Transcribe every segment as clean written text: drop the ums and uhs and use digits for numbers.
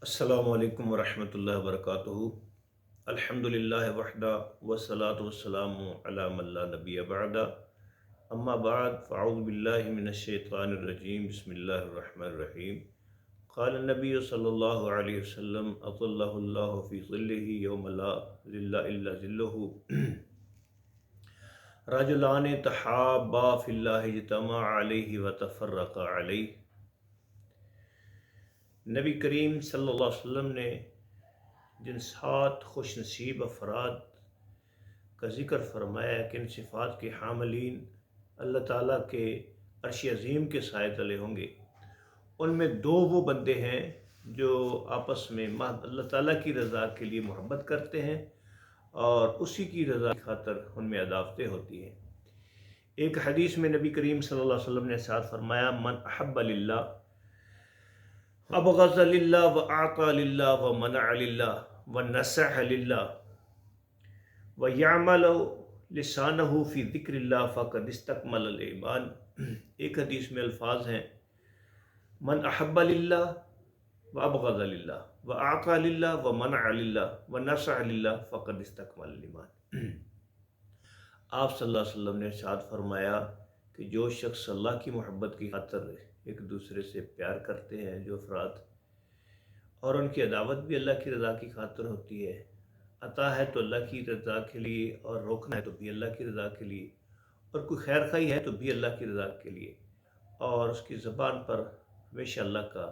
السلام علیکم ورحمۃ اللہ وبرکاتہ۔ الحمد للہ وحدہ والصلاة والسلام علی من لا نبی بعدہ، اما بعد فاعوذ باللہ من الشیطان الرجیم، بسم اللہ الرحمن الرحیم۔ قال النبی صلی اللہ علیہ وسلم اظلہ اللہ فی ظلہ یوم لا ظل الا ظلہ، رجلان تحابا فی اللہ اجتمعا علیہ وتفرقا علیہ۔ نبی کریم صلی اللہ علیہ وسلم نے جن 7 خوش نصیب افراد کا ذکر فرمایا کہ ان صفات کے حاملین اللہ تعالیٰ کے عرش عظیم کے سائے تلے ہوں گے، ان میں 2 وہ بندے ہیں جو آپس میں اللہ تعالیٰ کی رضا کے لیے محبت کرتے ہیں اور اسی کی رضا کی خاطر ان میں عداوتیں ہوتی ہیں۔ ایک حدیث میں نبی کریم صلی اللہ علیہ وسلم نے ارشاد فرمایا، من احب للہ ابغض للہ واعطى للہ ومنع للہ ونصح للہ ویعمل لسانہ فی ذکر اللہ فقد استکمل الایمان۔ ایک حدیث میں الفاظ ہیں، من احب للہ وابغض للہ واعطى للہ ومنع للہ ونصح للہ فقد استکمل الایمان۔ آپ صلی اللہ علیہ وسلم نے ارشاد فرمایا کہ جو شخص اللہ کی محبت کی خاطر ایک دوسرے سے پیار کرتے ہیں، جو افراد، اور ان کی عداوت بھی اللہ کی رضا کی خاطر ہوتی ہے، عطا ہے تو اللہ کی رضا کے لیے اور روکنا ہے تو بھی اللہ کی رضا کے لیے، اور کوئی خیر خواہی ہے تو بھی اللہ کی رضا کے لیے، اور اس کی زبان پر ہمیشہ اللہ کا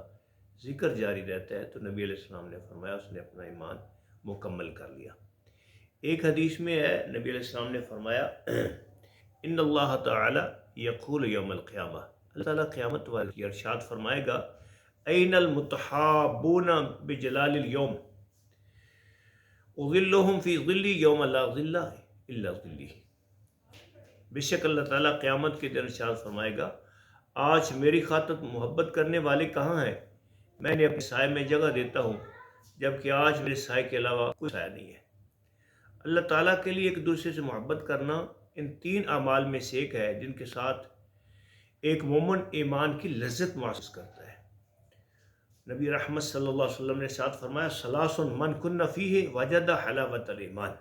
ذکر جاری رہتا ہے، تو نبی علیہ السلام نے فرمایا اس نے اپنا ایمان مکمل کر لیا۔ ایک حدیث میں ہے، نبی علیہ السلام نے فرمایا، ان اللہ تعالی یقول یوم القیامہ، اللہ تعالیٰ قیامت والے ارشاد فرمائے گا، این المتحابون بجلال اليوم اظلهم فی ظلی یوم لا ظل الا ظلی۔ بے شک اللہ تعالیٰ قیامت کے دن ارشاد فرمائے گا، آج میری خاطر محبت کرنے والے کہاں ہیں؟ میں نے اپنے سائے میں جگہ دیتا ہوں، جبکہ آج میرے سائے کے علاوہ کوئی سایہ نہیں ہے۔ اللہ تعالیٰ کے لیے ایک دوسرے سے محبت کرنا ان 3 اعمال میں سے ایک ہے جن کے ساتھ ایک مومن ایمان کی لذت محسوس کرتا ہے۔ نبی رحمت صلی اللہ علیہ وسلم نے ارشاد فرمایا، ثلاث من کن فیہ وجد حلاوت الایمان،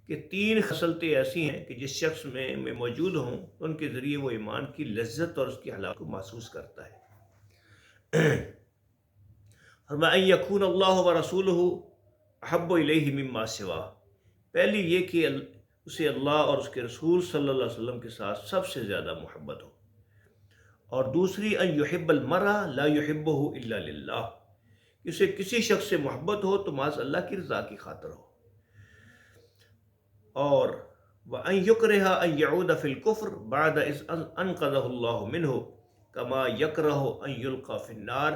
کہ 3 خصلتیں ایسی ہیں کہ جس شخص میں موجود ہوں تو ان کے ذریعے وہ ایمان کی لذت اور اس کی حلاوت کو محسوس کرتا ہے۔ فرمایا، ان یکون اللہ ورسولہ احب الیہ مما سوا، پہلی یہ کہ اسے اللہ اور اس کے رسول صلی اللہ علیہ وسلم کے ساتھ سب سے زیادہ محبت ہو، اور دوسری ان یحب المرء لا یحبہ الا للہ، کہ اسے کسی شخص سے محبت ہو تو محض اللہ کی رضا کی خاطر ہو، اور وان یکرہ ان یعود فی الکفر بعد اذ انقذہ اللہ منہ کما یکرہ ان یلقى فی النار،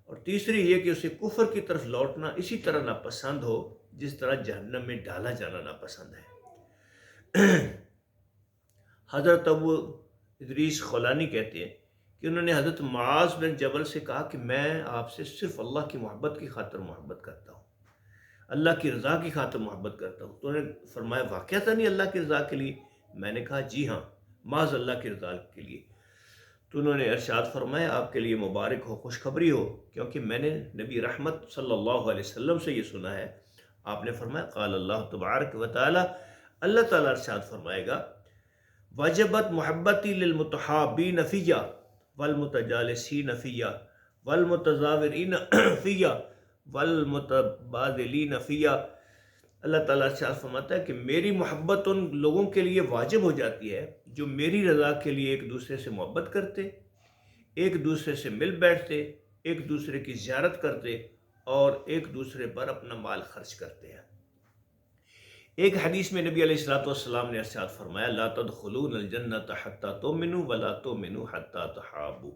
اور تیسری یہ کہ اسے کفر کی طرف لوٹنا اسی طرح ناپسند ہو جس طرح جہنم میں ڈالا جانا ناپسند ہے۔ حضرت ابو ادریس خولانی کہتے ہیں کہ انہوں نے حضرت معاذ بن جبل سے کہا کہ میں آپ سے صرف اللہ کی محبت کی خاطر محبت کرتا ہوں، اللہ کی رضا کی خاطر محبت کرتا ہوں۔ تو انہوں نے فرمایا، واقعتاً نہیں اللہ کی رضا کے لیے؟ میں نے کہا جی ہاں، محض اللہ کی رضا کے لیے۔ تو انہوں نے ارشاد فرمایا، آپ کے لیے مبارک ہو، خوشخبری ہو، کیونکہ میں نے نبی رحمت صلی اللہ علیہ وسلم سے یہ سنا ہے۔ آپ نے فرمایا، قال اللہ تبارک و تعالی، اللہ تعالیٰ ارشاد فرمائے گا، وجبت محبتی للمتحابین فیہ والمتجالسین فیہ والمتزاورین فیہ والمتبادلین فیہ۔ اللہ تعالیٰ ارشاد فرماتا ہے کہ میری محبت ان لوگوں کے لیے واجب ہو جاتی ہے جو میری رضا کے لیے ایک دوسرے سے محبت کرتے، ایک دوسرے سے مل بیٹھتے، ایک دوسرے کی زیارت کرتے اور ایک دوسرے پر اپنا مال خرچ کرتے ہیں۔ ایک حدیث میں نبی علیہ السلام نے ارشاد فرمایا، لا تدخلون الجنۃ حتی تؤمنوا ولا تؤمنوا حتی تحابوا،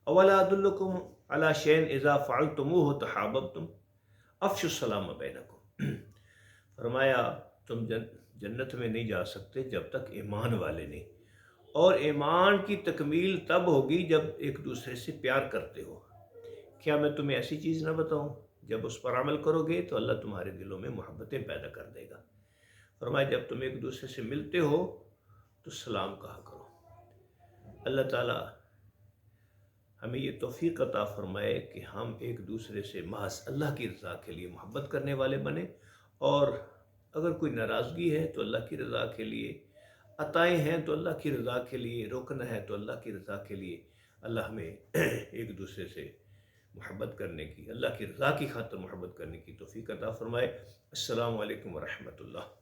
اولا ادلکم علی شیء اذا فعلتموہ تحاببتم، افشوا السلام بینکم۔ فرمایا، تم جنت میں نہیں جا سکتے جب تک ایمان والے نہیں، اور ایمان کی تکمیل تب ہوگی جب ایک دوسرے سے پیار کرتے ہو۔ کیا میں تمہیں ایسی چیز نہ بتاؤں؟ جب اس پر عمل کرو گے تو اللہ تمہارے دلوں میں محبتیں پیدا کر دے گا۔ فرمایا، جب تم ایک دوسرے سے ملتے ہو تو سلام کہا کرو۔ اللہ تعالیٰ ہمیں یہ توفیق عطا فرمائے کہ ہم ایک دوسرے سے محض اللہ کی رضا کے لیے محبت کرنے والے بنیں، اور اگر کوئی ناراضگی ہے تو اللہ کی رضا کے لیے، عطائیں ہیں تو اللہ کی رضا کے لیے، روکنا ہے تو اللہ کی رضا کے لیے اللہ ہمیں ایک دوسرے سے محبت کرنے کی، اللہ کی رضا کی خاطر محبت کرنے کی توفیق عطا فرمائے۔ السلام علیکم ورحمۃ اللہ۔